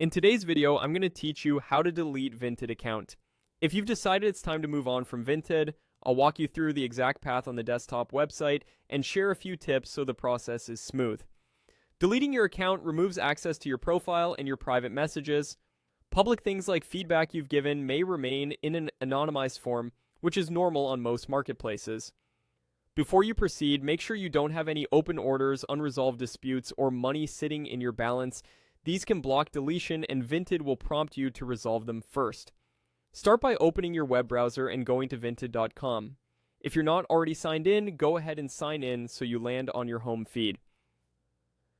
In today's video, I'm going to teach you how to delete Vinted account. If you've decided it's time to move on from Vinted, I'll walk you through the exact path on the desktop website and share a few tips so the process is smooth. Deleting your account removes access to your profile and your private messages. Public things like feedback you've given may remain in an anonymized form, which is normal on most marketplaces. Before you proceed, make sure you don't have any open orders, unresolved disputes, or money sitting in your balance. These can block deletion, and Vinted will prompt you to resolve them first. Start by opening your web browser and going to vinted.com. If you're not already signed in, go ahead and sign in so you land on your home feed.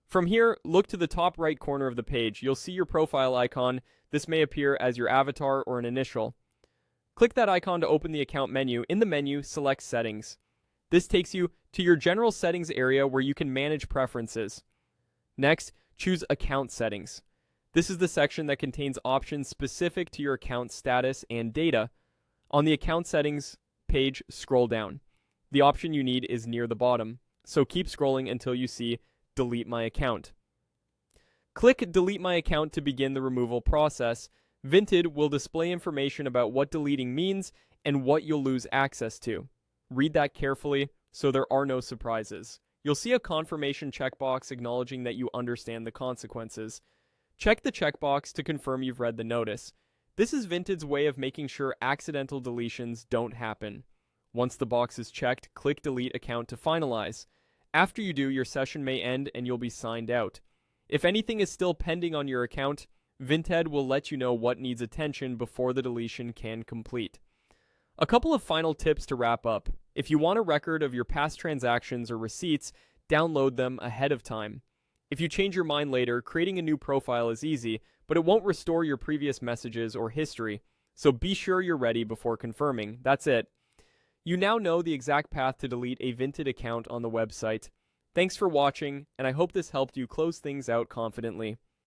From here, look to the top right corner of the page. You'll see your profile icon. This may appear as your avatar or an initial. Click that icon to open the account menu. In the menu, select Settings. This takes you to your general settings area where you can manage preferences. Next, choose Account Settings. This is the section that contains options specific to your account status and data. On the Account Settings page, scroll down. The option you need is near the bottom, so keep scrolling until you see Delete My Account. Click Delete My Account to begin the removal process. Vinted will display information about what deleting means and what you'll lose access to. Read that carefully so there are no surprises. You'll see a confirmation checkbox acknowledging that you understand the consequences. Check the checkbox to confirm you've read the notice. This is Vinted's way of making sure accidental deletions don't happen. Once the box is checked, click Delete Account to finalize. After you do, your session may end and you'll be signed out. If anything is still pending on your account, Vinted will let you know what needs attention before the deletion can complete. A couple of final tips to wrap up. If you want a record of your past transactions or receipts, download them ahead of time. If you change your mind later, creating a new profile is easy, but it won't restore your previous messages or history, so be sure you're ready before confirming. That's it. You now know the exact path to delete a Vinted account on the website. Thanks for watching, and I hope this helped you close things out confidently.